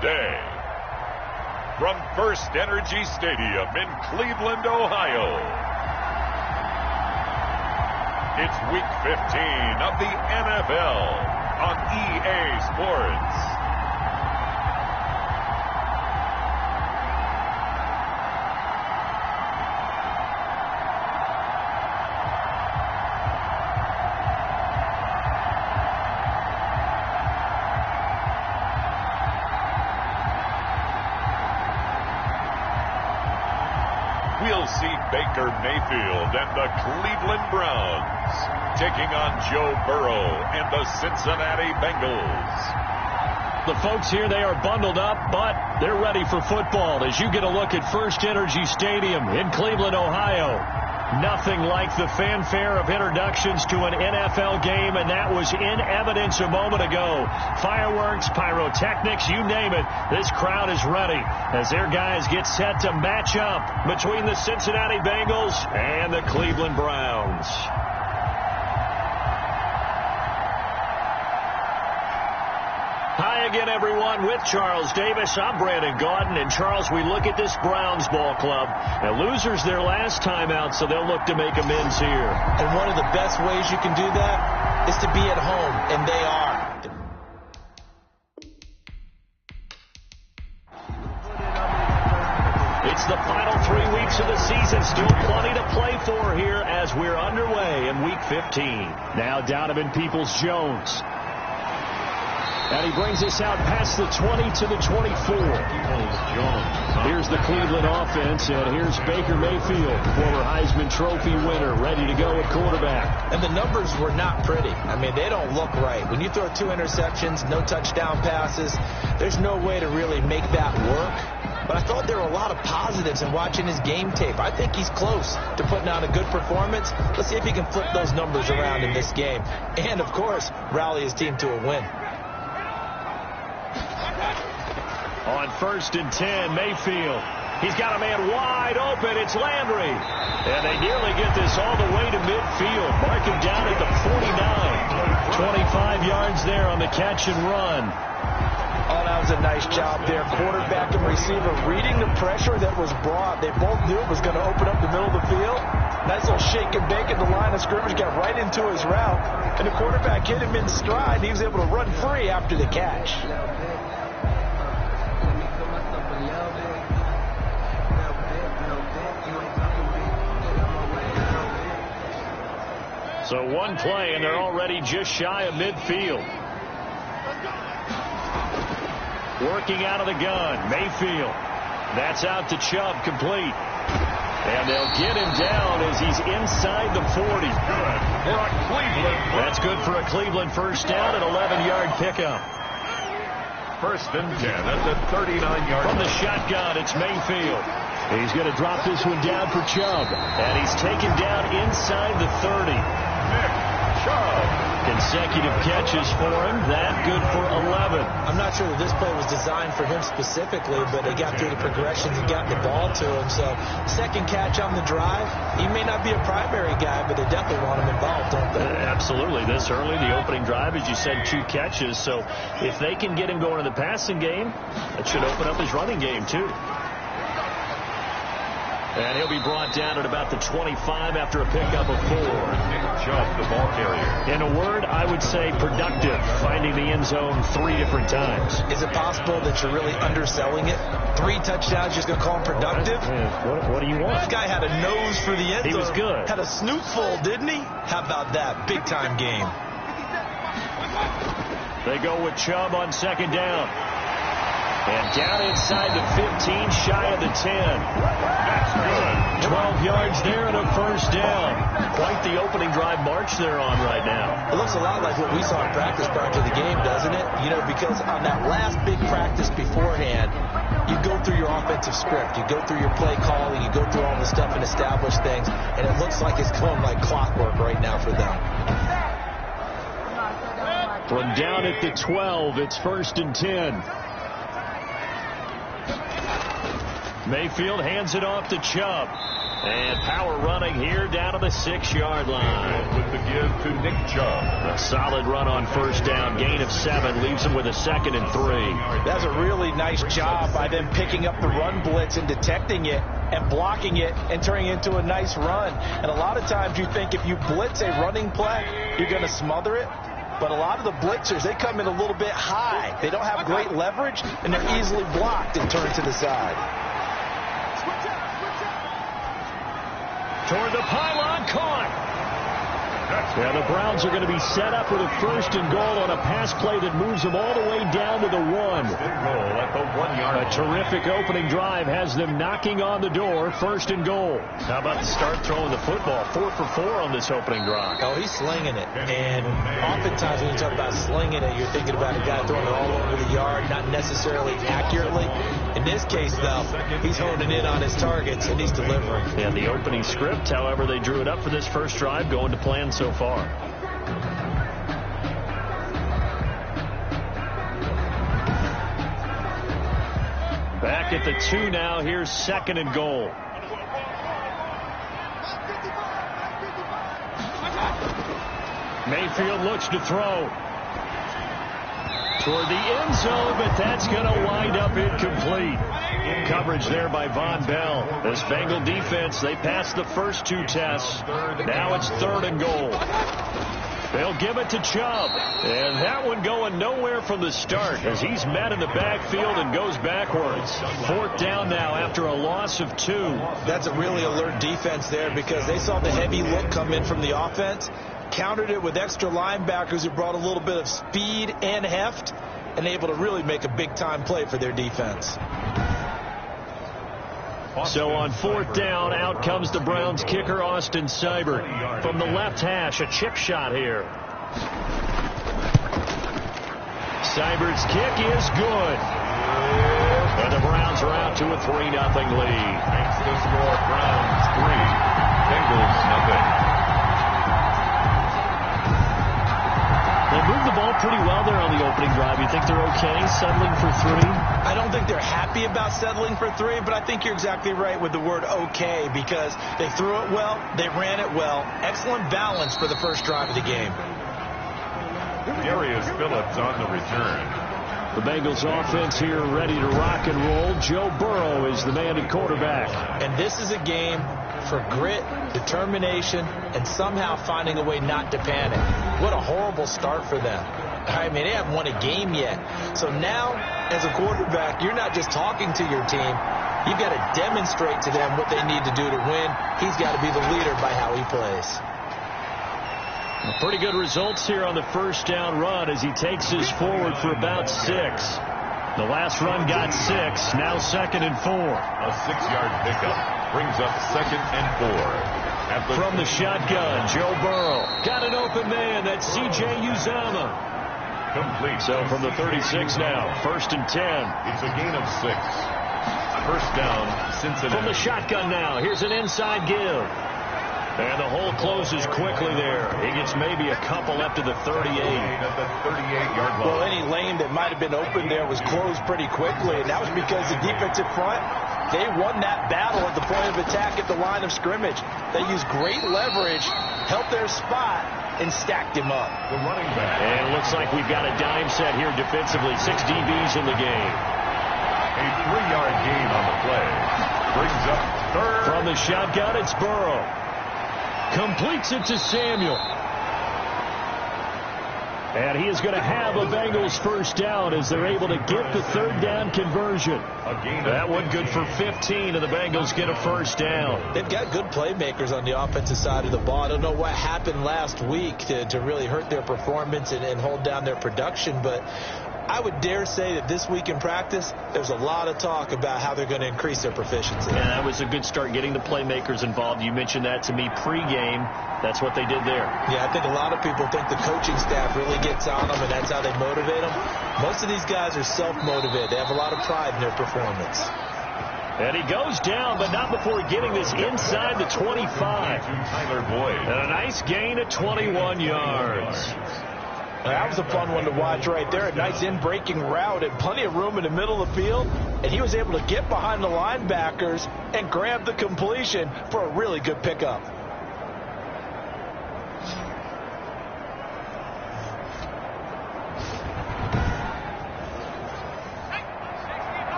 day. From First Energy Stadium in Cleveland, Ohio, it's Week 15 of the NFL on EA Sports. We'll see Baker Mayfield and the Cleveland Browns taking on Joe Burrow and the Cincinnati Bengals. The folks here, they are bundled up, but they're ready for football as you get a look at First Energy Stadium in Cleveland, Ohio. Nothing like the fanfare of introductions to an NFL game, and that was in evidence a moment ago. Fireworks, pyrotechnics, you name it. This crowd is ready as their guys get set to match up between the Cincinnati Bengals and the Cleveland Browns. Hi again, everyone. With Charles Davis, I'm Brandon Gaudin. And, Charles, we look at this Browns ball club. And losers their last time out, so they'll look to make amends here. And one of the best ways you can do that is to be at home, and they are. It's the final 3 weeks of the season. Still plenty to play for here as we're underway in Week 15. Now Donovan Peoples-Jones. And he brings us out past the 20 to the 24. Here's the Cleveland offense, and here's Baker Mayfield, former Heisman Trophy winner, ready to go at quarterback. And the numbers were not pretty. I mean, they don't look right. When you throw 2 interceptions, no touchdown passes, there's no way to really make that work. But I thought there were a lot of positives in watching his game tape. I think he's close to putting out a good performance. Let's see if he can flip those numbers around in this game. And, of course, rally his team to a win. On 1st and 10, Mayfield. He's got a man wide open. It's Landry. And they nearly get this all the way to midfield. Mark him down at the 49. 25 yards there on the catch and run. Oh, that was a nice job there. Quarterback and receiver reading the pressure that was brought. They both knew it was going to open up the middle of the field. Nice little shake and bake at the line of scrimmage. Got right into his route. And the quarterback hit him in stride. He was able to run free after the catch. So one play, and they're already just shy of midfield. Working out of the gun, Mayfield. That's out to Chubb, complete. And they'll get him down as he's inside the 40. Good for a Cleveland. That's good for a Cleveland first down and 11-yard pickup. 1st and 10 at the 39-yard From the shotgun, it's Mayfield. He's going to drop this one down for Chubb. And he's taken down inside the 30. Nick Chubb. Consecutive catches for him. That good for 11. I'm not sure that this play was designed for him specifically, but they got through the progressions and got the ball to him. So, second catch on the drive. He may not be a primary guy, but they definitely want him involved, don't they? Absolutely. This early, the opening drive, as you said, 2 catches. So, if they can get him going in the passing game, that should open up his running game, too. And he'll be brought down at about the 25 after a pickup of 4. Nick Chubb, the ball carrier. In a word, I would say productive, finding the end zone 3 different times. Is it possible that you're really underselling it? 3 touchdowns, just going to call him productive? What do you want? This guy had a nose for the end zone. He was good. Had a snoot full, didn't he? How about that? Big-time game. They go with Chubb on 2nd down. And down inside the 15, shy of the 10. That's good. 12 yards there and a first down. Quite the opening drive march they're on right now. It looks a lot like what we saw in practice prior to the game, doesn't it? You know, because on that last big practice beforehand, you go through your offensive script. You go through your play calling. You go through all the stuff and establish things. And it looks like it's going like clockwork right now for them. From down at the 12, it's 1st and 10. Mayfield hands it off to Chubb. And power running here down to the 6-yard line. With the give to Nick Chubb. A solid run on first down. Gain of 7 leaves him with a 2nd and 3. That's a really nice job by them picking up the run blitz and detecting it and blocking it and turning it into a nice run. And a lot of times you think if you blitz a running play, you're going to smother it. But a lot of the blitzers, they come in a little bit high. They don't have great leverage, and they're easily blocked and turned to the side. Toward the pylon, caught. Yeah, the Browns are going to be set up with a 1st and goal on a pass play that moves them all the way down to the 1. At the 1-yard line. A terrific opening drive has them knocking on the door, 1st and goal. How about the start throwing the football? 4 for 4 on this opening drive. Oh, he's slinging it. And oftentimes when you talk about slinging it, you're thinking about a guy throwing it all over the yard, not necessarily accurately. In this case, though, he's honing in on his targets, and he's delivering. And the opening script, however, they drew it up for this first drive, going to plan so far. Back at the 2 now. Here's 2nd and goal. Mayfield looks to throw toward the end zone, but that's going to wind up incomplete. Coverage there by Von Bell. This Bengal defense, they passed the first 2 tests. Now it's 3rd and goal. They'll give it to Chubb. And that one going nowhere from the start as he's met in the backfield and goes backwards. 4th down now after a loss of 2. That's a really alert defense there because they saw the heavy look come in from the offense, countered it with extra linebackers who brought a little bit of speed and heft, and able to really make a big-time play for their defense. So on 4th down, out comes the Browns kicker, Austin Seibert. From the left hash, a chip shot here. Seibert's kick is good. And the Browns are out to a 3-0 lead. Thanks to score, Browns 3, Bengals 0. They moved the ball pretty well there on the opening drive. You think they're okay settling for 3? I don't think they're happy about settling for 3, but I think you're exactly right with the word okay because they threw it well, they ran it well. Excellent balance for the first drive of the game. Darius Phillips on the return. The Bengals offense here ready to rock and roll. Joe Burrow is the man at quarterback. And this is a game for grit, determination, and somehow finding a way not to panic. What a horrible start for them. I mean, they haven't won a game yet. So now, as a quarterback, you're not just talking to your team. You've got to demonstrate to them what they need to do to win. He's got to be the leader by how he plays. Pretty good results here on the first down run as he takes us forward for about 6. The last run got 6. Now 2nd and 4. A 6-yard pickup brings up 2nd and 4. From the shotgun, Joe Burrow. Got an open man. That's C.J. Uzomah. Complete. So from the 36 now, 1st and 10. It's a gain of 6. First down, Cincinnati. From the shotgun now, here's an inside give. And the hole closes quickly there. He gets maybe a couple up to the 38. At the 38-yard line. Well, any lane that might have been open there was closed pretty quickly, and that was because the defensive front, they won that battle at the point of attack at the line of scrimmage. They used great leverage, helped their spot, and stacked him up. The running back. And it looks like we've got a dime set here defensively. 6 DBs in the game. A 3-yard gain on the play. Brings up 3rd. From the shotgun, it's Burrow. Completes it to Samuel. And he is going to have a Bengals first down as they're able to get the 3rd down conversion. That one good for 15, and the Bengals get a first down. They've got good playmakers on the offensive side of the ball. I don't know what happened last week to really hurt their performance and hold down their production, but I would dare say that this week in practice, there's a lot of talk about how they're going to increase their proficiency. Yeah, that was a good start getting the playmakers involved. You mentioned that to me pregame. That's what they did there. Yeah, I think a lot of people think the coaching staff really gets on them, and that's how they motivate them. Most of these guys are self-motivated. They have a lot of pride in their performance. And he goes down, but not before getting this inside the 25. Tyler Boyd. And a nice gain of 21 yards. That was a fun one to watch right there. A nice in-breaking route and plenty of room in the middle of the field. And he was able to get behind the linebackers and grab the completion for a really good pickup.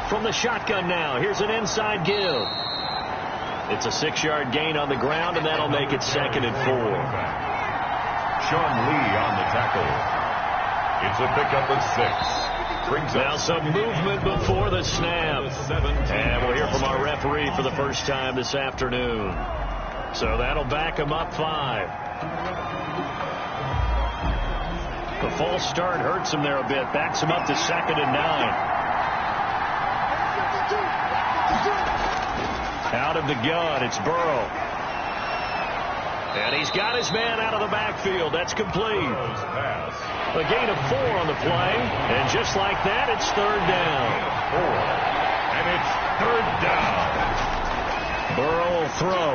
From the shotgun now, here's an inside give. It's a 6-yard gain on the ground, and that'll make it 2nd and 4. Sean Lee on the tackle. It's a pickup of 6. Brings now up some movement before the snap. And we'll hear from our referee for the first time this afternoon. So that'll back him up 5. The false start hurts him there a bit. Backs him up to 2nd and 9. Out of the gun, it's Burrow. And he's got his man out of the backfield. That's complete. A gain of 4 on the play. And just like that, it's 3rd down. 4. And it's 3rd down. Burrow will throw.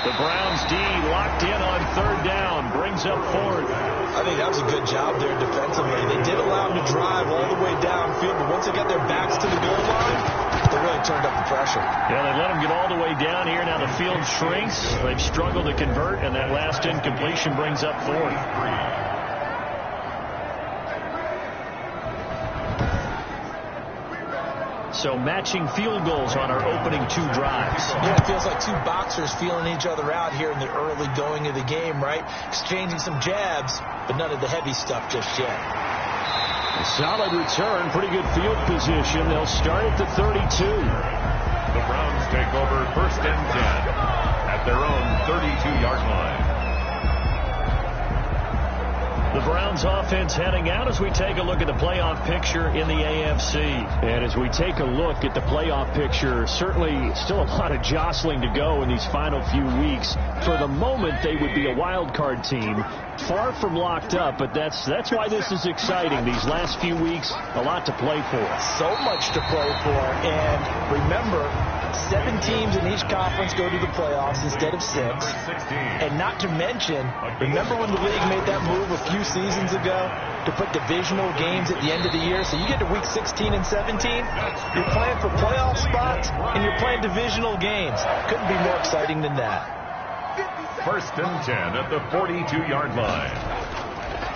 The Browns D locked in on 3rd down. Brings up 4th. I think that was a good job there defensively. They did allow him to drive all the way downfield, but once they got their backs to the goal line, they really turned up the pressure. Yeah, they let him get all the way down here. Now the field shrinks. They've struggled to convert, and that last incompletion brings up 4th. So matching field goals on our opening 2 drives. Yeah, it feels like 2 boxers feeling each other out here in the early going of the game, right? Exchanging some jabs, but none of the heavy stuff just yet. A solid return, pretty good field position. They'll start at the 32. The Browns take over 1st and 10 at their own 32-yard line. The Browns offense heading out as we take a look at the playoff picture in the AFC. And as we take a look at the playoff picture, certainly still a lot of jostling to go in these final few weeks. For the moment, they would be a wild card team. Far from locked up, but that's why this is exciting. These last few weeks, a lot to play for. So much to play for. And remember, 7 teams in each conference go to the playoffs instead of 6. And not to mention, remember when the league made that move a few seasons ago to put divisional games at the end of the year? So you get to week 16 and 17, you're playing for playoff spots, and you're playing divisional games. Couldn't be more exciting than that. 1st and 10 at the 42-yard line.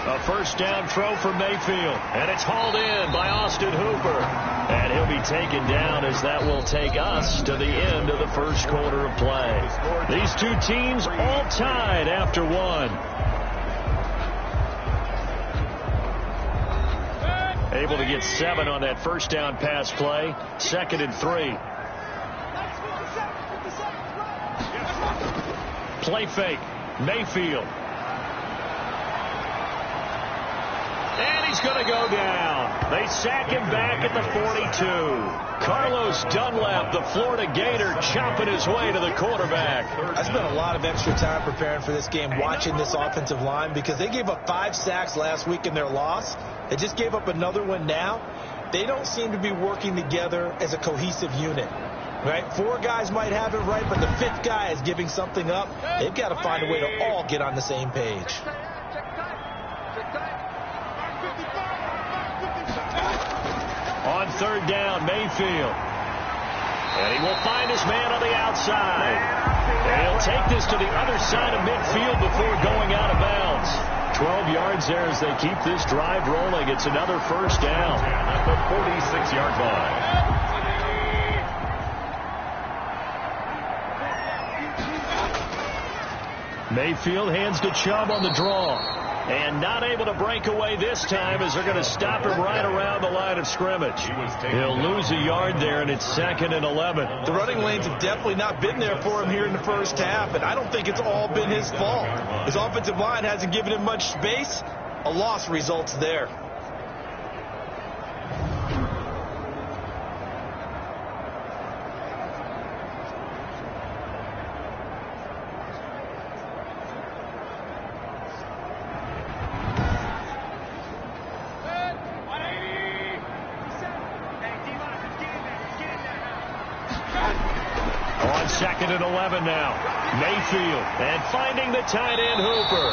A 1st down throw for Mayfield, and it's hauled in by Austin Hooper. And he'll be taken down as that will take us to the end of the 1st quarter of play. These 2 teams all tied after 1. Able to get 7 on that 1st down pass play. 2nd and 3. Play fake. Mayfield. And he's going to go down. They sack him back at the 42. Carlos Dunlap, the Florida Gator, chopping his way to the quarterback. I spent a lot of extra time preparing for this game, watching this offensive line, because they gave up 5 sacks last week in their loss. They just gave up another one now. They don't seem to be working together as a cohesive unit. Right? 4 guys might have it right, but the 5th guy is giving something up. They've got to find a way to all get on the same page. On 3rd down, Mayfield. And he will find his man on the outside. And he'll take this to the other side of midfield before going out of bounds. 12 yards there as they keep this drive rolling. It's another 1st down. At the 46-yard line. Mayfield hands to Chubb on the draw. And not able to break away this time as they're going to stop him right around the line of scrimmage. He'll lose a yard there, and it's 2nd and 11. The running lanes have definitely not been there for him here in the 1st half, and I don't think it's all been his fault. His offensive line hasn't given him much space. A loss results there. 2nd and 11 now. Mayfield and finding the tight end Hooper.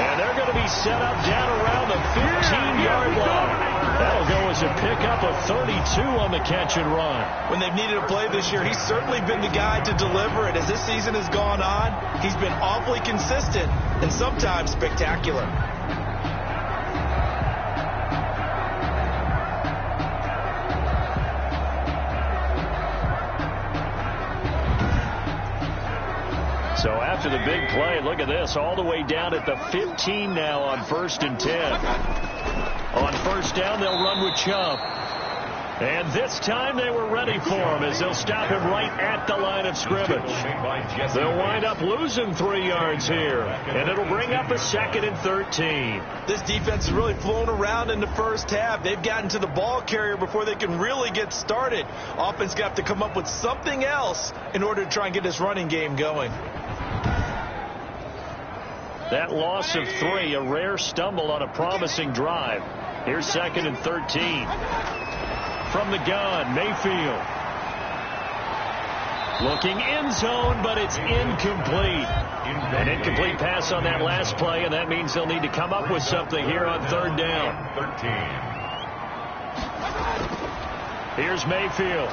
And they're going to be set up down around the 15-yard line. That'll go as a pickup of 32 on the catch and run. When they've needed a play this year, he's certainly been the guy to deliver it. As this season has gone on, he's been awfully consistent and sometimes spectacular. So after the big play, look at this, all the way down at the 15 now on 1st and 10. On 1st down, they'll run with Chubb. And this time they were ready for him as they'll stop him right at the line of scrimmage. They'll wind up losing 3 yards here, and it'll bring up a 2nd and 13. This defense has really flown around in the first half. They've gotten to the ball carrier before they can really get started. Offense got to come up with something else in order to try and get this running game going. That loss of 3, a rare stumble on a promising drive. Here's 2nd and 13. From the gun, Mayfield. Looking end zone, but it's incomplete. An incomplete pass on that last play, and that means they'll need to come up with something here on 3rd down. Here's Mayfield.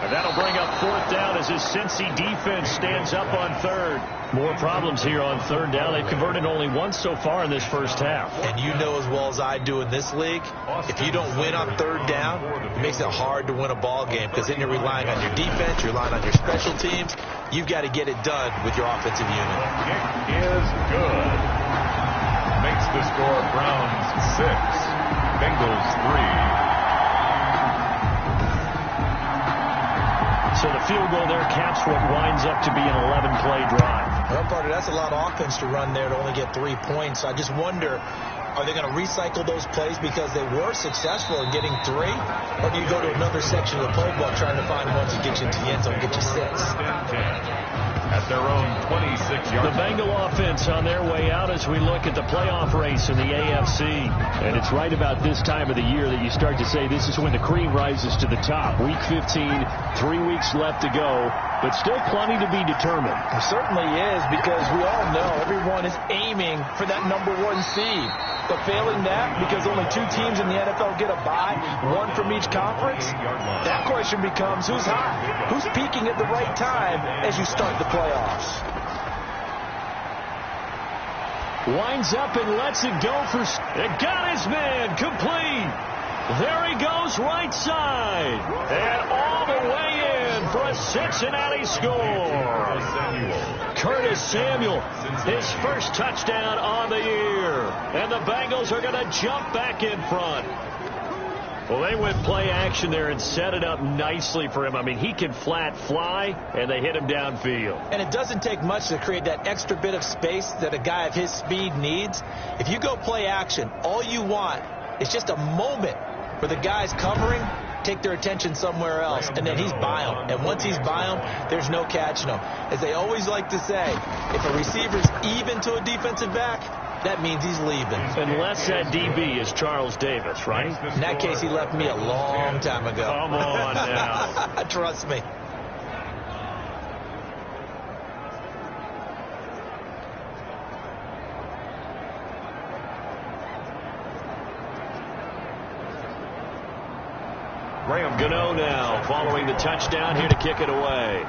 And that'll bring up 4th down as his Cincy defense stands up on 3rd. More problems here on 3rd down. They've converted only once so far in this first half. And you know as well as I do in this league, if you don't win on 3rd down, it makes it hard to win a ball game because then you're relying on your defense, you're relying on your special teams. You've got to get it done with your offensive unit. Kick is good. Makes the score Browns 6, Bengals 3. So the field goal there caps what winds up to be an 11-play drive. Well, partner, that's a lot of offense to run there to only get 3 points. I just wonder, are they going to recycle those plays because they were successful in getting 3? Or do you go to another section of the playbook trying to find ones that get you into the end zone, get you 6? At their own 26-yard. The Bengal offense on their way out as we look at the playoff race in the AFC. And it's right about this time of the year that you start to say this is when the cream rises to the top. Week 15, 3 weeks left to go, but still plenty to be determined. It certainly is, because we all know everyone is aiming for that number 1 seed. But failing that, because only 2 teams in the NFL get a bye, 1 from each conference, that question becomes who's hot? Who's peaking at the right time as you start the playoffs? Winds up and lets it go for... It got his man complete. There he goes right side. And all the way in for a Cincinnati score. Curtis Samuel, his first touchdown on the year. And the Bengals are going to jump back in front. Well, they went play action there and set it up nicely for him. I mean, he can flat fly, and they hit him downfield. And it doesn't take much to create that extra bit of space that a guy of his speed needs. If you go play action, all you want is just a moment where the guys covering take their attention somewhere else, and then he's by them. And once he's by them, there's no catching him. As they always like to say, if a receiver's even to a defensive back, that means he's leaving. Unless that DB is Charles Davis, right? In that case, he left me a long time ago. Come on now. Trust me. Gano now following the touchdown here to kick it away.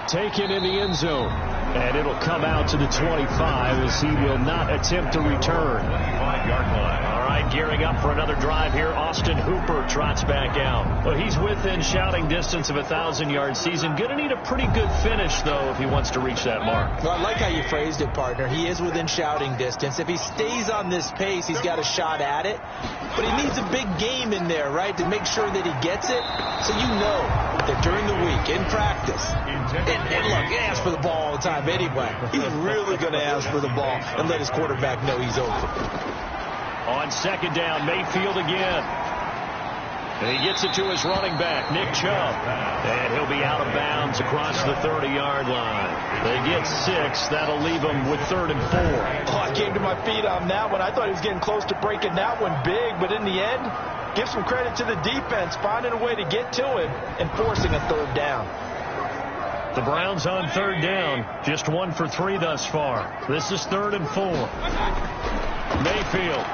Taken in the end zone. And it'll come out to the 25 as he will not attempt to return. 25-yard line. All right, gearing up for another drive here. Austin Hooper trots back out. Well, he's within shouting distance of a 1,000-yard season. Going to need a pretty good finish, though, if he wants to reach that mark. Well, I like how you phrased it, partner. He is within shouting distance. If he stays on this pace, he's got a shot at it. But he needs a big game in there, right, to make sure that he gets it. So you know that during the week, in practice, and look, he asks for the ball all the time anyway. He's really going to ask for the ball and let his quarterback know he's open. On 2nd down, Mayfield again. And he gets it to his running back, Nick Chubb. And he'll be out of bounds across the 30-yard line. They get 6. That'll leave them with 3rd and 4. Oh, I came to my feet on that one. I thought he was getting close to breaking that one big, but in the end, Give some credit to the defense, finding a way to get to him and forcing a third down. The Browns on third down, just 1 for 3 thus far. This is 3rd and 4. Mayfield.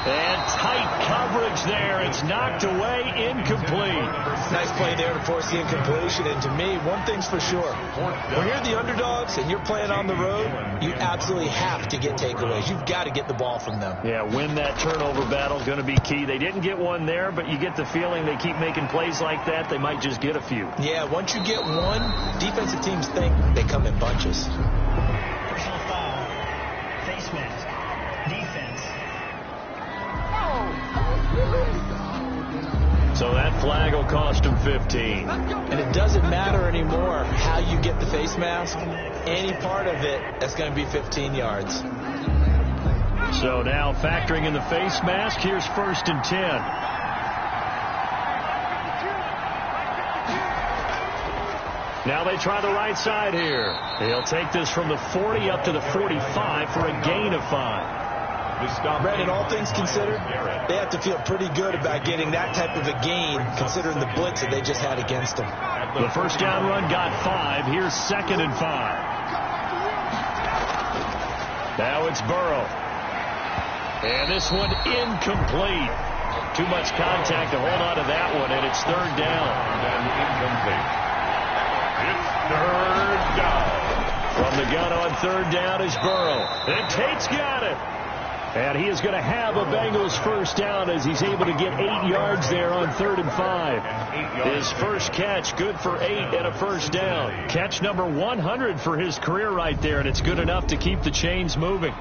And tight coverage there. It's knocked away, incomplete. Nice play there to force the incompletion. And to me, one thing's for sure. When you're the underdogs and you're playing on the road, you absolutely have to get takeaways. You've got to get the ball from them. Yeah, win that turnover battle, going to be key. They didn't get one there, but you get the feeling they keep making plays like that, they might just get a few. Yeah, once you get one, defensive teams think they come in bunches. Personal foul. Face mask. Defense. So that flag will cost him 15. And it doesn't matter anymore how you get the face mask. Any part of it, that's going to be 15 yards. So now factoring in the face mask, here's 1st and 10. Now they try the right side here. He'll take this from the 40 up to the 45 for a gain of 5. Brandon, all things considered, they have to feel pretty good about getting that type of a gain, considering the blitz that they just had against them. The first down run got 5. Here's 2nd and 5. Now it's Burrow. And this one incomplete. Too much contact to hold on to that one, and it's 3rd down. And incomplete. It's 3rd down. From the gun on 3rd down is Burrow. And Tate's got it. And he is going to have a Bengals first down as he's able to get 8 yards there on 3rd and 5. His first catch, good for 8 and a first down. Catch number 100 for his career right there, and it's good enough to keep the chains moving.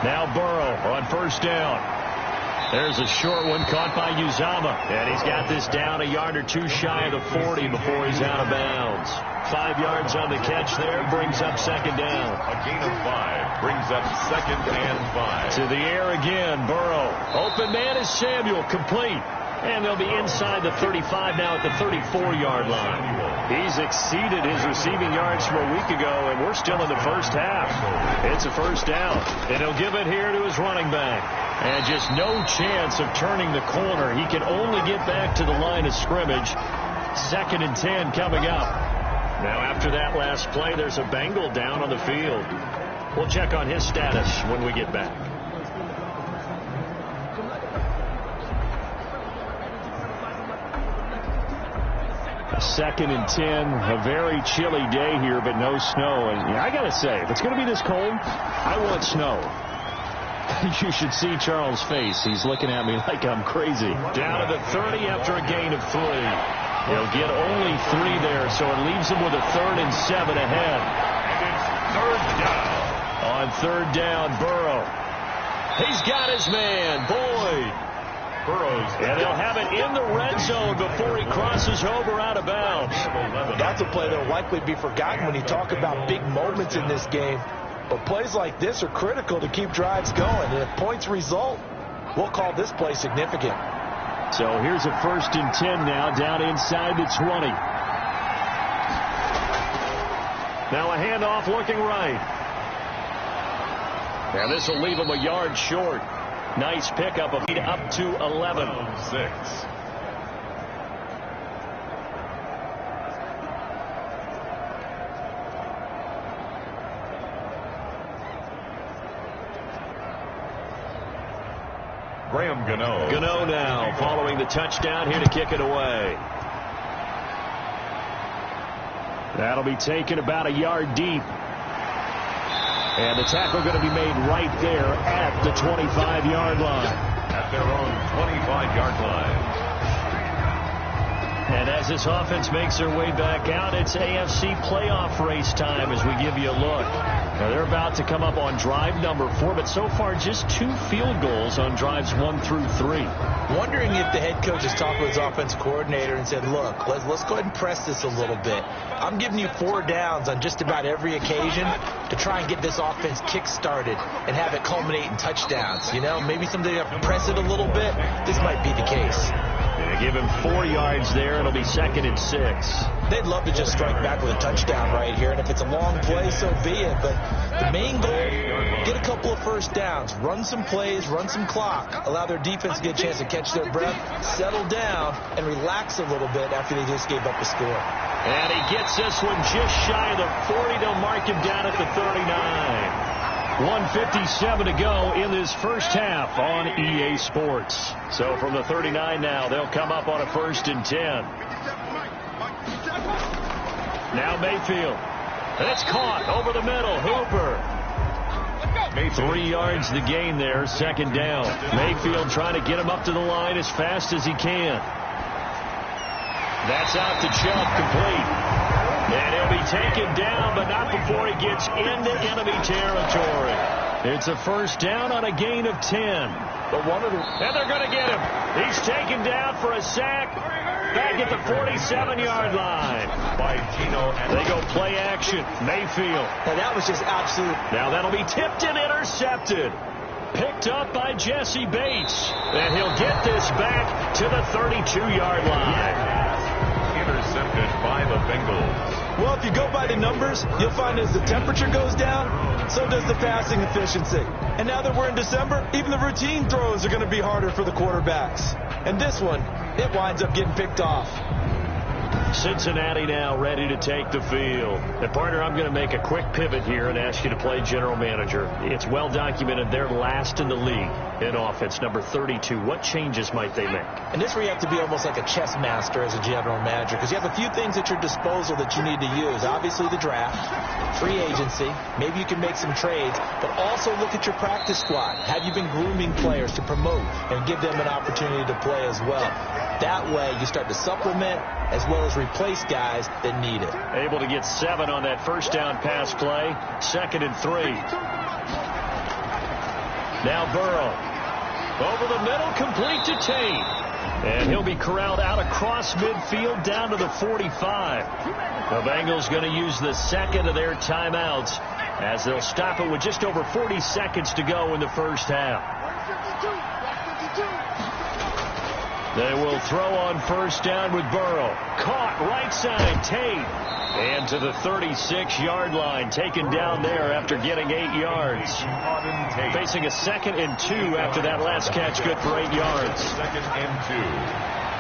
Now Burrow on first down. There's a short one caught by Uzama. And he's got this down a yard or 2 shy of the 40 before he's out of bounds. 5 yards on the catch there, brings up 2nd down. A gain of 5 brings up 2nd and 5. To the air again, Burrow. Open man is Samuel, complete. And they'll be inside the 35 now at the 34-yard line. He's exceeded his receiving yards from a week ago, and we're still in the first half. It's a first down, and he'll give it here to his running back. And just no chance of turning the corner. He can only get back to the line of scrimmage. 2nd and 10 coming up. Now after that last play, there's a Bengal down on the field. We'll check on his status when we get back. 2nd and 10, a very chilly day here, but no snow. And I got to say, if it's going to be this cold, I want snow. You should see Charles' face. He's looking at me like I'm crazy. Down to the 30 after a gain of 3. He'll get only 3 there, so it leaves him with a 3rd and 7 ahead. And it's 3rd down. On 3rd down, Burrow. He's got his man, Boyd. And they'll have it in the red zone before he crosses over out of bounds. That's a play that will likely be forgotten when you talk about big moments in this game. But plays like this are critical to keep drives going. And if points result, we'll call this play significant. So here's a 1st and 10 now down inside the 20. Now a handoff looking right. And this will leave him a yard short. Nice pickup of up to 11. 6. Graham Gano. Gano now following the touchdown here to kick it away. That'll be taken about a yard deep. And the tackle going to be made right there at the 25-yard line. At their own 25-yard line. And as this offense makes their way back out, it's AFC playoff race time as we give you a look. Now they're about to come up on drive number 4, but so far just 2 field goals on drives 1 through 3. Wondering if the head coach has talked with his offensive coordinator and said, look, let's go ahead and press this a little bit. I'm giving you 4 downs on just about every occasion to try and get this offense kick-started and have it culminate in touchdowns. You know, maybe someday you press it a little bit. This might be the case. They give him 4 yards there. It'll be 2nd and 6. They'd love to just strike back with a touchdown right here, and if it's a long play, so be it. But the main goal, get a couple of first downs, run some plays, run some clock, allow their defense to get a chance to catch their breath, settle down, and relax a little bit after they just gave up a score. And he gets this one just shy of the 40. They'll mark him down at the 39. 1:57 to go in this first half on EA Sports. So from the 39 now, they'll come up on a 1st and 10. Now Mayfield. And it's caught over the middle. Hooper. 3 yards the gain there. 2nd down. Mayfield trying to get him up to the line as fast as he can. That's out to Chubb, complete. And he'll be taken down, but not before he gets into enemy territory. It's a 1st down on a gain of 10. And they're going to get him. He's taken down for a sack back at the 47-yard line. By Gino. They go play action. Mayfield. Now that was just absolute. Now that'll be tipped and intercepted. Picked up by Jesse Bates. And he'll get this back to the 32-yard line. Intercepted by the Bengals. Well, if you go by the numbers, you'll find as the temperature goes down, so does the passing efficiency. And now that we're in December, even the routine throws are going to be harder for the quarterbacks. And this one, it winds up getting picked off. Cincinnati now ready to take the field. And partner, I'm going to make a quick pivot here and ask you to play general manager. It's well documented they're last in the league in offense, number 32. What changes might they make? And this where you have to be almost like a chess master as a general manager, because you have a few things at your disposal that you need to use. Obviously the draft, free agency, maybe you can make some trades, but also look at your practice squad. Have you been grooming players to promote and give them an opportunity to play as well? That way you start to supplement as well as replace guys that need it. Able to get 7 on that 1st down pass play. 2nd and 3. Now Burrow. Over the middle, complete to Tate. And he'll be corralled out across midfield down to the 45. The Bengals going to use the 2nd of their timeouts as they'll stop it with just over 40 seconds to go in the 1st half. They will throw on 1st down with Burrow. Caught right side, Tate. And to the 36-yard line, taken down there after getting 8 yards. Facing a 2nd and 2 after that last catch, good for 8 yards. 2nd and 2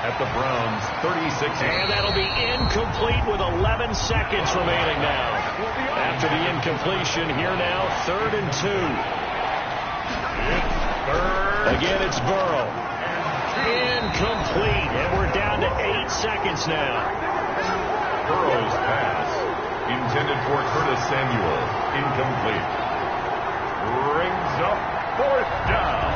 at the Browns' 36. And that'll be incomplete with 11 seconds remaining now. After the incompletion, here now, 3rd and 2. Again, it's Burrow. Incomplete, and we're down to 8 seconds now. Burrow's pass, intended for Curtis Samuel, incomplete. Brings up 4th down.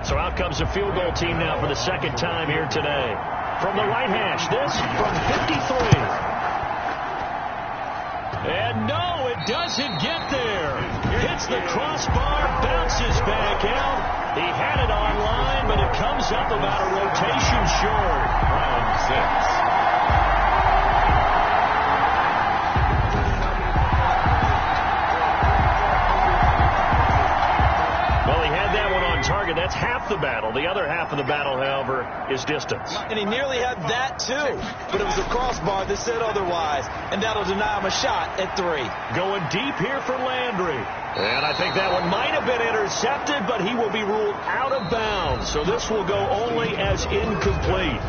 So out comes the field goal team now for the 2nd time here today. From the right hash, this from 53. And no, it doesn't get there. Hits the crossbar, bounces back out. He had it online, but it comes up about a rotation short. Round 6. Target. That's half the battle. The other half of the battle, however, is distance. And he nearly had that, too. But it was a crossbar that said otherwise. And that'll deny him a shot at 3. Going deep here for Landry. And I think that one might have been intercepted, but he will be ruled out of bounds. So this will go only as incomplete.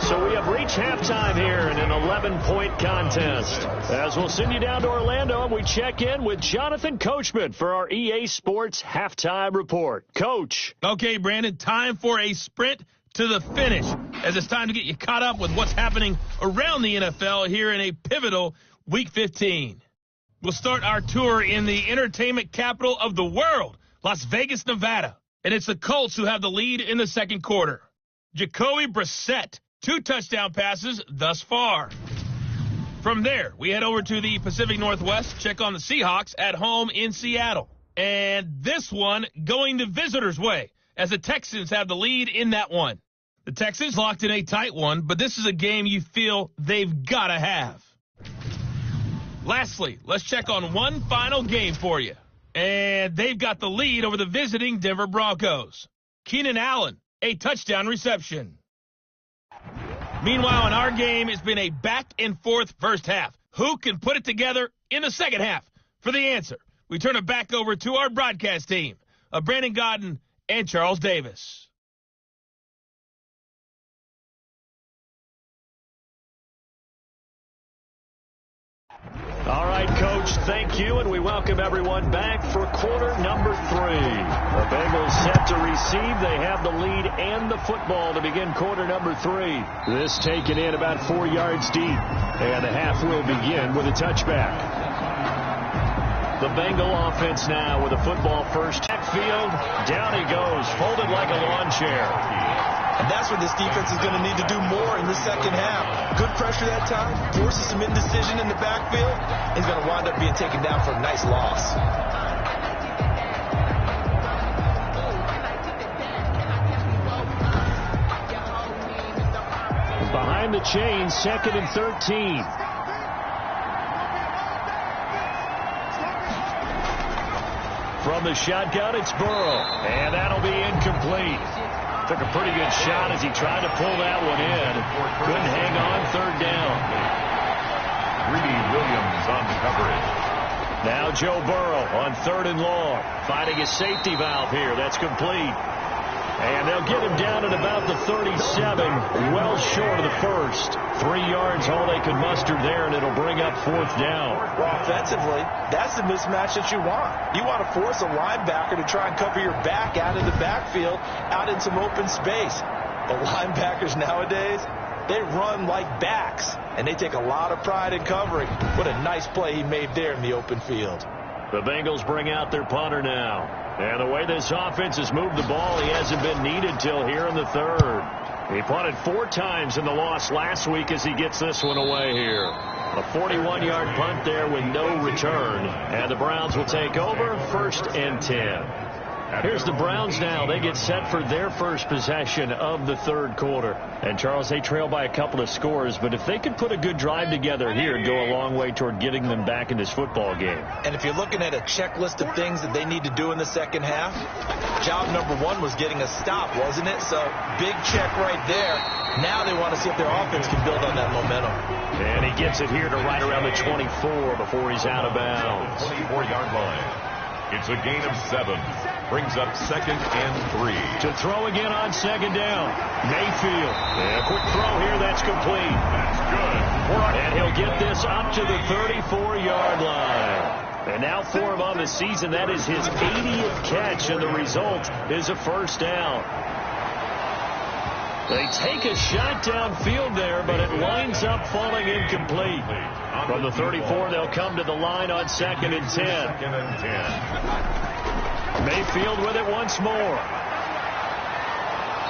So we have reached halftime here in an 11-point contest. As we'll send you down to Orlando, and we check in with Jonathan Coachman for our EA Sports Halftime Report. Coach. Okay, Brandon, time for a sprint to the finish, as it's time to get you caught up with what's happening around the NFL here in a pivotal Week 15. We'll start our tour in the entertainment capital of the world, Las Vegas, Nevada. And it's the Colts who have the lead in the second quarter. Jacoby Brissett, 2 touchdown passes thus far. From there, we head over to the Pacific Northwest, check on the Seahawks at home in Seattle. And this one going the visitors' way, as the Texans have the lead in that one. The Texans locked in a tight one, but this is a game you feel they've got to have. Lastly, let's check on one final game for you. And they've got the lead over the visiting Denver Broncos. Keenan Allen, a touchdown reception. Meanwhile, in our game, it's been a back-and-forth first half. Who can put it together in the second half? For the answer, we turn it back over to our broadcast team of Brandon Godden and Charles Davis. All right, Coach, thank you, and we welcome everyone back for quarter number 3. The Bengals set to receive. They have the lead and the football to begin quarter number 3. This taken in about 4 yards deep, and the half will begin with a touchback. The Bengal offense now with a football first. Backfield, down he goes, folded like a lawn chair. And that's what this defense is going to need to do more in the second half. Good pressure that time, forces some indecision in the backfield. He's going to wind up being taken down for a nice loss. Behind the chains, 2nd and 13. From the shotgun, it's Burrow, and that'll be incomplete. Took a pretty good shot as he tried to pull that one in. Couldn't hang on, 3rd down. Greedy Williams on the coverage. Now Joe Burrow on 3rd and long. Finding his safety valve here. That's complete. And they'll get him down at about the 37, well short of the first. 3 yards, all they could muster there, and it'll bring up 4th down. Well, offensively, that's the mismatch that you want. You want to force a linebacker to try and cover your back out of the backfield, out in some open space. The linebackers nowadays, they run like backs, and they take a lot of pride in covering. What a nice play he made there in the open field. The Bengals bring out their punter now. And the way this offense has moved the ball, he hasn't been needed till here in the 3rd. He punted 4 times in the loss last week as he gets this one away here. A 41-yard punt there with no return. And the Browns will take over, 1st and 10. Here's the Browns now. They get set for their first possession of the 3rd quarter. And, Charles, they trail by a couple of scores, but if they could put a good drive together here, it'd go a long way toward getting them back in this football game. And if you're looking at a checklist of things that they need to do in the second half, job number 1 was getting a stop, wasn't it? So, big check right there. Now they want to see if their offense can build on that momentum. And he gets it here to right around the 24 before he's out of bounds. 24-yard line. It's a gain of 7. Brings up 2nd and 3. To throw again on 2nd down. Mayfield. And a quick throw here. That's complete. That's good. And he'll get this up to the 34-yard line. And now for him on the season, that is his 80th catch, and the result is a 1st down. They take a shot downfield there, but it lines up falling incomplete. From the 34, they'll come to the line on 2nd and 10. 2nd and 10. Mayfield with it once more.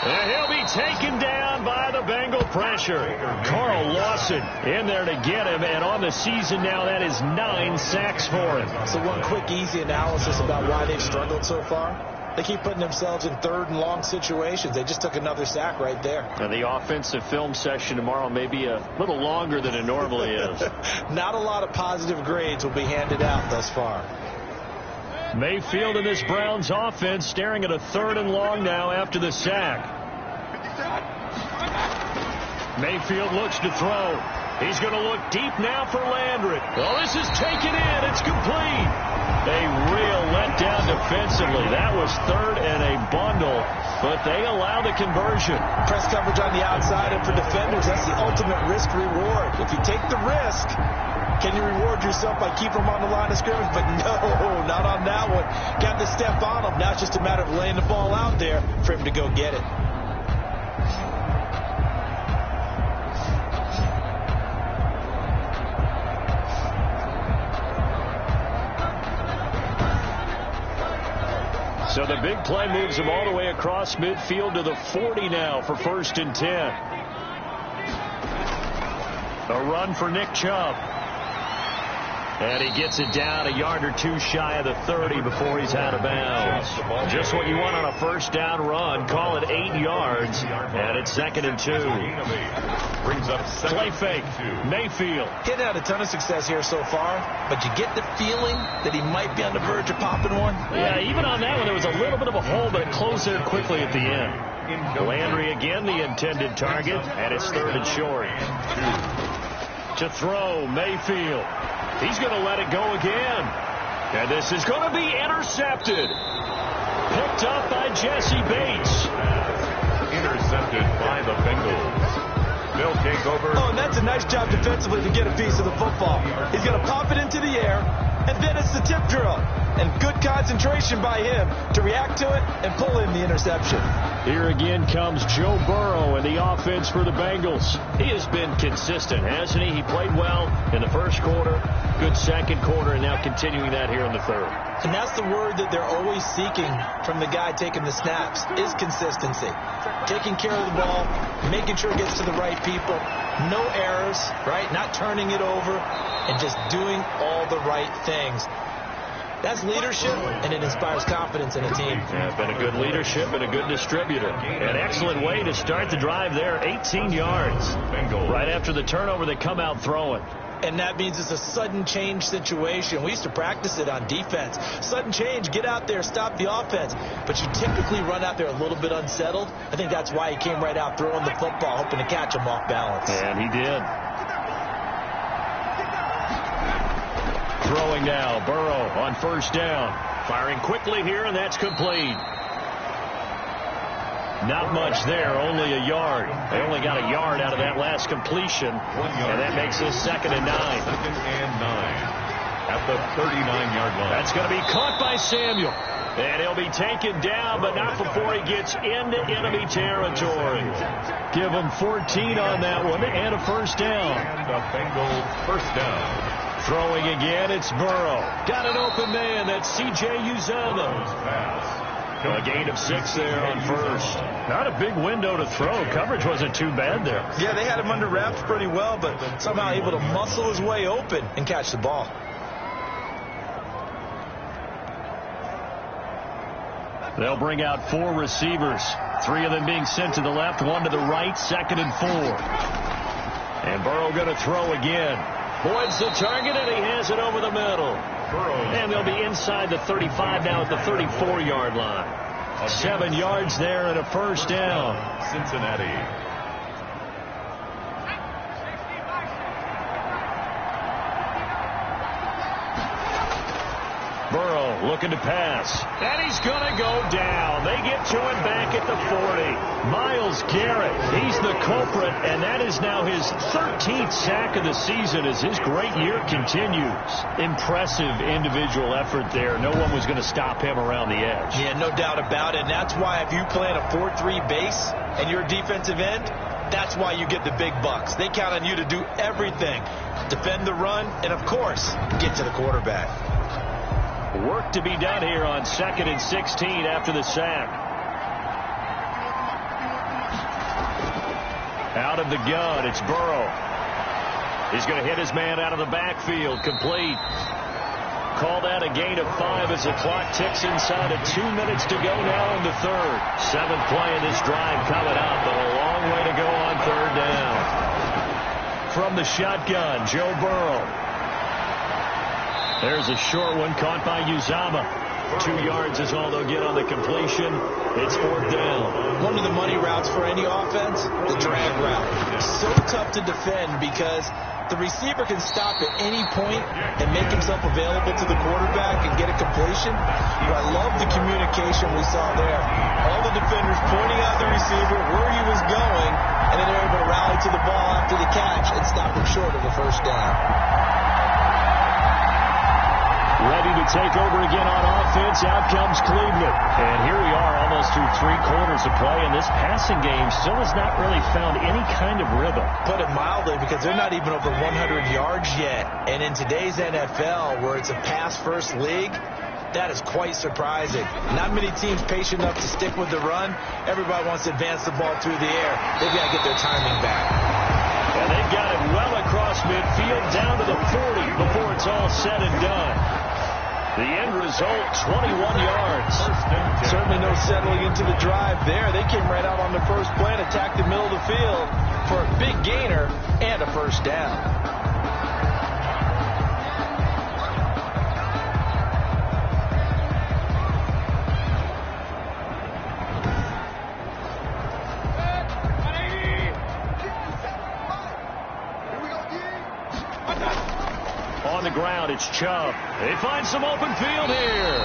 And he'll be taken down by the Bengal pressure. Carl Lawson in there to get him, and on the season now, that is 9 sacks for him. So one quick, easy analysis about why they've struggled so far. They keep putting themselves in 3rd and long situations. They just took another sack right there. And the offensive film session tomorrow may be a little longer than it normally is. Not a lot of positive grades will be handed out thus far. Mayfield and this Browns offense staring at a 3rd and long now after the sack. Mayfield looks to throw. He's going to look deep now for Landry. Well, this is taken in. It's complete. A real letdown defensively. That was 3rd and a bundle, but they allow the conversion. Press coverage on the outside, and for defenders, that's the ultimate risk-reward. If you take the risk, can you reward yourself by keeping them on the line of scrimmage? But no, not on that one. Got the step on them. Now it's just a matter of laying the ball out there for him to go get it. So the big play moves him all the way across midfield to the 40 now for 1st and 10. A run for Nick Chubb. And he gets it down a yard or two shy of the 30 before he's out of bounds. Just what you want on a 1st down run. Call it 8 yards. And it's 2nd and 2. Brings up play fake. Mayfield. Getting had a ton of success here so far, but you get the feeling that he might be on the verge of popping one. Yeah, even on that one, there was a little bit of a hole, but it closed there quickly at the end. Landry again, the intended target, and it's 3rd and short. To throw, Mayfield. He's going to let it go again. And this is going to be intercepted. Picked up by Jesse Bates. Intercepted by the Bengals. They'll take over. Oh, and that's a nice job defensively to get a piece of the football. He's going to pop it into the air, and then it's the tip drill. And good concentration by him to react to it and pull in the interception. Here again comes Joe Burrow and the offense for the Bengals. He has been consistent, hasn't he? He played well in the 1st quarter, good 2nd quarter, and now continuing that here in the 3rd. And that's the word that they're always seeking from the guy taking the snaps, is consistency. Taking care of the ball, making sure it gets to the right people, no errors, right? Not turning it over, and just doing all the right things. That's leadership, and it inspires confidence in a team. Yeah, been a good leadership and a good distributor. An excellent way to start the drive there, 18 yards. Right after the turnover, they come out throwing. And that means it's a sudden change situation. We used to practice it on defense. Sudden change, get out there, stop the offense. But you typically run out there a little bit unsettled. I think that's why he came right out throwing the football, hoping to catch him off balance. And he did. Throwing now, Burrow on 1st down. Firing quickly here, and that's complete. Not much there, only a yard. They only got a yard out of that last completion, and that makes this 2nd and 9. 2nd and 9 at the 39-yard line. That's going to be caught by Samuel. And he'll be taken down, but not before he gets into enemy territory. Give him 14 on that one, and a 1st down. And the Bengals 1st down. Throwing again, it's Burrow. Got an open man, that's C.J. Uzomah. A gain of 6 there on 1st. Not a big window to throw. Coverage wasn't too bad there. Yeah, they had him under wraps pretty well, but somehow able to muscle his way open and catch the ball. They'll bring out 4 receivers. 3 of them being sent to the left, 1 to the right, 2nd and 4. And Burrow going to throw again. Boyd's the target, and he has it over the middle. And they'll be inside the 35 now at the 34-yard line. 7 yards there and a 1st down. Cincinnati. Burrow looking to pass. And he's going to go down. They get to him back at the 40. Myles Garrett, he's the culprit, and that is now his 13th sack of the season as his great year continues. Impressive individual effort there. No one was going to stop him around the edge. Yeah, no doubt about it. And that's why if you play in a 4-3 base and you're a defensive end, that's why you get the big bucks. They count on you to do everything. Defend the run, and, of course, get to the quarterback. Work to be done here on 2nd and 16 after the sack. Out of the gun, it's Burrow. He's going to hit his man out of the backfield, complete. Call that a gain of 5 as the clock ticks inside of 2 minutes to go now in the 3rd. 7th play of this drive coming up, but a long way to go on 3rd down. From the shotgun, Joe Burrow. There's a short one caught by Uzomah. 2 yards is all they'll get on the completion. It's 4th down. One of the money routes for any offense, the drag route. So tough to defend because the receiver can stop at any point and make himself available to the quarterback and get a completion. But I love the communication we saw there. All the defenders pointing out the receiver, where he was going, and then they're able to rally to the ball after the catch and stop him short of the 1st down. Ready to take over again on offense. Out comes Cleveland. And here we are almost through 3 quarters of play, and this passing game still has not really found any kind of rhythm. Put it mildly, because they're not even over 100 yards yet. And in today's NFL, where it's a pass-first league, That is quite surprising. Not many teams patient enough to stick with the run. Everybody wants to advance the ball through the air. They've got to get their timing back. And they've got it well across midfield down to the 40 before it's all said and done. The end result, 21 yards. Certainly no settling into the drive there. They came right out on the first play and attacked the middle of the field for a big gainer and a first down. On the ground, it's Chubb. They find some open field here.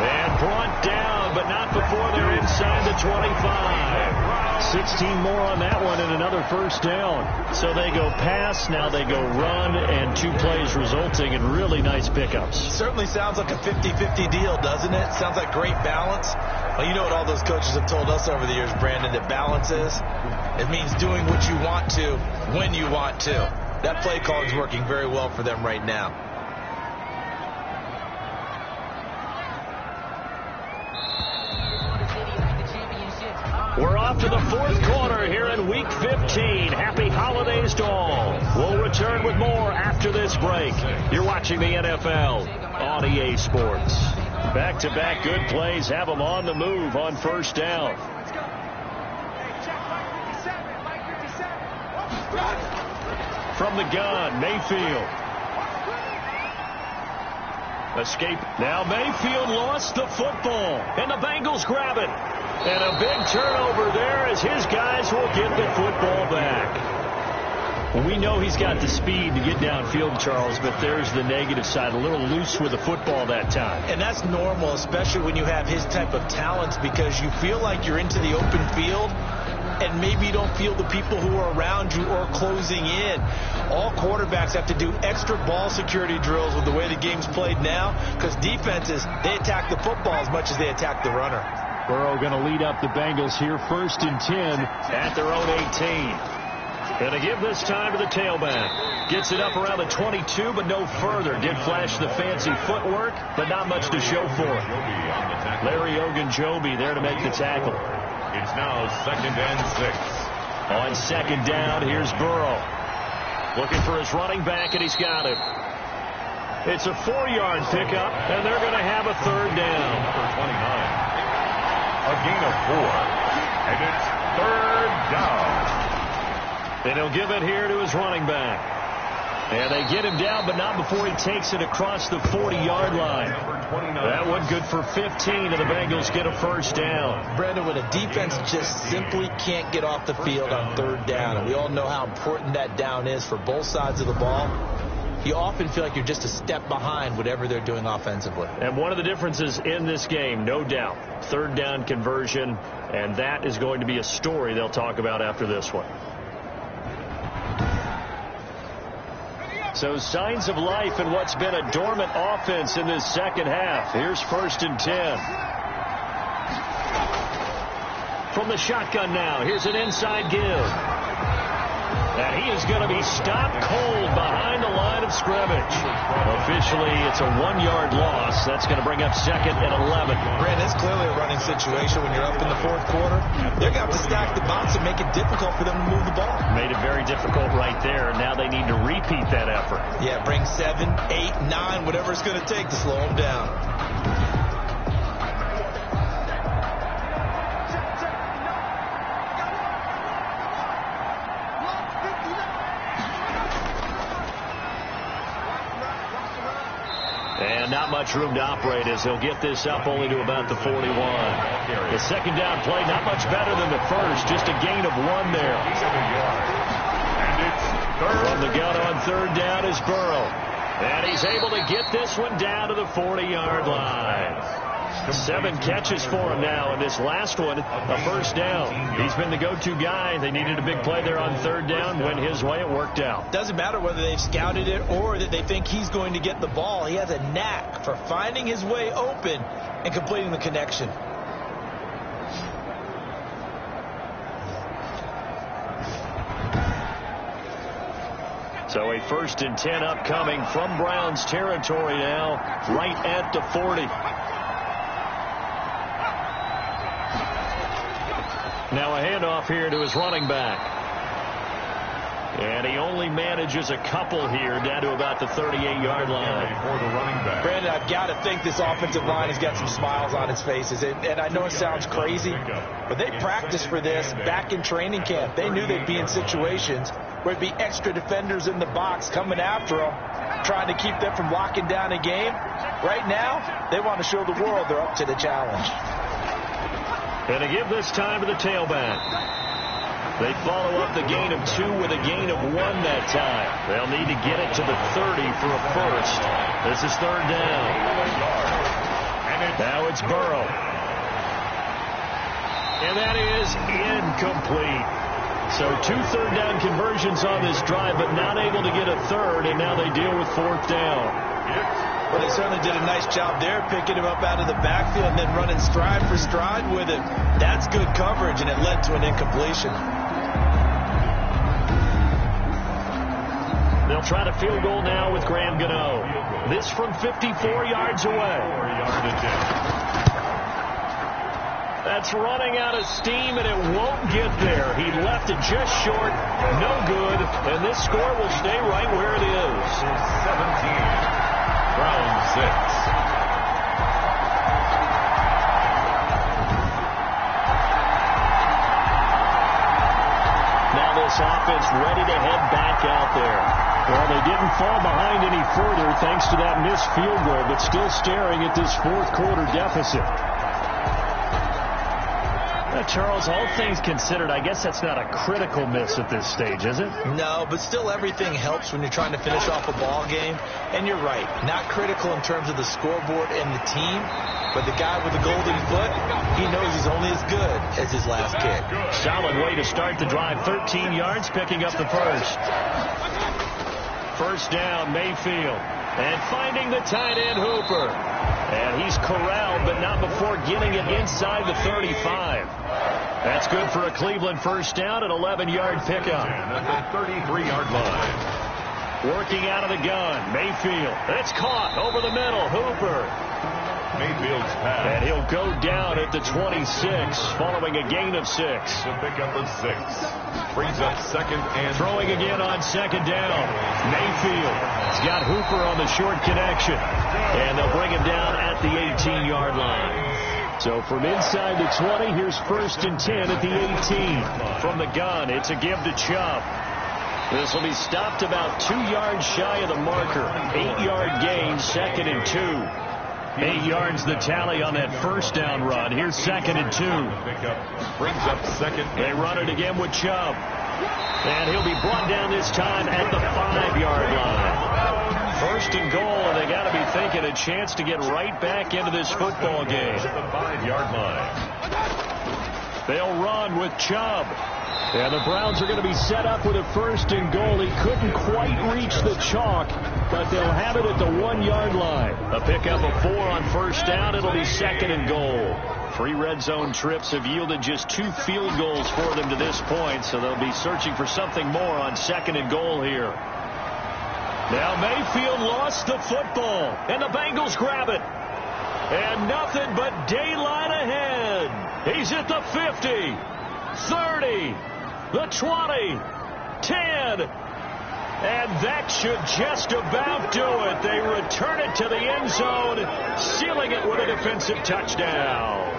And brought down, but not before they're inside the 25. 16 more on that one and another first down. So they go pass, now they go run, and 2 plays resulting in really nice pickups. Certainly sounds like a 50-50 deal, doesn't it? Sounds like great balance. Well, you know what all those coaches have told us over the years, Brandon, that balance is? It means doing what you want to when you want to. That play call is working very well for them right now. We're off to the fourth quarter here in Week 15. Happy holidays to all. We'll return with more after this break. You're watching the NFL on EA Sports. Back-to-back good plays have them on the move on first down. From the gun, Mayfield. Escape. Now Mayfield lost the football, and the Bengals grab it. And a big turnover there as his guys will get the football back. Well, we know he's got the speed to get downfield, Charles, but there's the negative side. A little loose with the football that time. And that's normal, especially when you have his type of talents, because you feel like you're into the open field, and maybe you don't feel the people who are around you or closing in. All quarterbacks have to do extra ball security drills with the way the game's played now, because defenses, they attack the football as much as they attack the runner. Burrow going to lead up the Bengals here, 1st and 10 at their own 18. Going to give this time to the tailback. Gets it up around the 22, but no further. Did flash the fancy footwork, but not much to show for it. Larry Ogunjobi there to make the tackle. It's now 2nd and 6. On 2nd down, here's Burrow. Looking for his running back, and he's got him. It's a 4-yard pickup, and they're going to have a 3rd down. Number 29. A gain of 4. And it's 3rd down. And he'll give it here to his running back. And they get him down, but not before he takes it across the 40-yard line. That one good for 15, and the Bengals get a 1st down. Brandon, when a defense just simply can't get off the field on 3rd down, and we all know how important that down is for both sides of the ball, you often feel like you're just a step behind whatever they're doing offensively. And one of the differences in this game, no doubt, 3rd down conversion, and that is going to be a story they'll talk about after this one. So signs of life in what's been a dormant offense in this second half. Here's 1st and 10. From the shotgun now, here's an inside give. And he is going to be stopped cold behind the line of scrimmage. Officially, it's a 1-yard loss. That's going to bring up 2nd and 11. Brandon, it's clearly a running situation when you're up in the 4th quarter. They're going to have to stack the box and make it difficult for them to move the ball. Made it very difficult right there. Now they need to repeat that effort. Yeah, bring 7, 8, 9, whatever it's going to take to slow them down. And not much room to operate as he'll get this up only to about the 41. The 2nd down play, not much better than the first. Just a gain of 1 there. And it's 3rd. From the gun on 3rd down is Burrow. And he's able to get this one down to the 40-yard line. 7 catches for him now, and this last one, a 1st down. He's been the go-to guy. They needed a big play there on 3rd down. Went his way, it worked out. Doesn't matter whether they've scouted it or that they think he's going to get the ball. He has a knack for finding his way open and completing the connection. So a 1st and 10 upcoming from Browns territory now, right at the 40. Now a handoff here to his running back. And he only manages a couple here, down to about the 38-yard line. For the running back. Brandon, I've got to think this offensive line has got some smiles on its faces. And I know it sounds crazy, but they practiced for this back in training camp. They knew they'd be in situations where it'd be extra defenders in the box coming after them, trying to keep them from locking down a game. Right now, they want to show the world they're up to the challenge. And to give this time to the tailback. They follow up the gain of 2 with a gain of 1 that time. They'll need to get it to the 30 for a first. This is third down. Now it's Burrow. And that is incomplete. So 2 third down conversions on this drive, but not able to get a third, and now they deal with fourth down. Well, they certainly did a nice job there, picking him up out of the backfield and then running stride for stride with him. That's good coverage, and it led to an incompletion. They'll try to field goal now with Graham Gano. This from 54 yards away. That's running out of steam, and it won't get there. He left it just short. No good. And this score will stay right where it is. 17. Round 6. Now this offense ready to head back out there. Well, they didn't fall behind any further thanks to that missed field goal, but still staring at this fourth quarter deficit. Charles, all things considered, I guess that's not a critical miss at this stage, is it? No, but still everything helps when you're trying to finish off a ball game. And you're right, not critical in terms of the scoreboard and the team, but the guy with the golden foot, he knows he's only as good as his last kick. Solid way to start the drive, 13 yards, picking up the first. First down, Mayfield. And finding the tight end, Hooper. And he's corralled, but not before getting it inside the 35. That's good for a Cleveland first down, an 11-yard pickup. At the 33-yard line. Working out of the gun, Mayfield. It's caught over the middle, Hooper. Mayfield's pass. And he'll go down at the 26, following a gain of 6. To pick up a 6. Brings up second and... Throwing again on second down. Mayfield has got Hooper on the short connection. And they'll bring him down at the 18-yard line. So from inside the 20, here's first and 10 at the 18. From the gun, it's a give to Chubb. This will be stopped about 2 yards shy of the marker. 8-yard gain, second and 2. 8 yards the tally on that first down run. Here's second and 2. Brings up second. They run it again with Chubb. And he'll be brought down this time at the 5-yard line. First and goal, and they got to be thinking a chance to get right back into this football game. At the 5-yard line. They'll run with Chubb. And the Browns are going to be set up with a first and goal. He couldn't quite reach the chalk, but they'll have it at the 1-yard line. A pickup of 4 on first down. It'll be second and goal. 3 red zone trips have yielded just 2 field goals for them to this point, so they'll be searching for something more on second and goal here. Now Mayfield lost the football, and the Bengals grab it. And nothing but daylight ahead. He's at the 50, 30, the 20, 10. And that should just about do it. They return it to the end zone, sealing it with a defensive touchdown.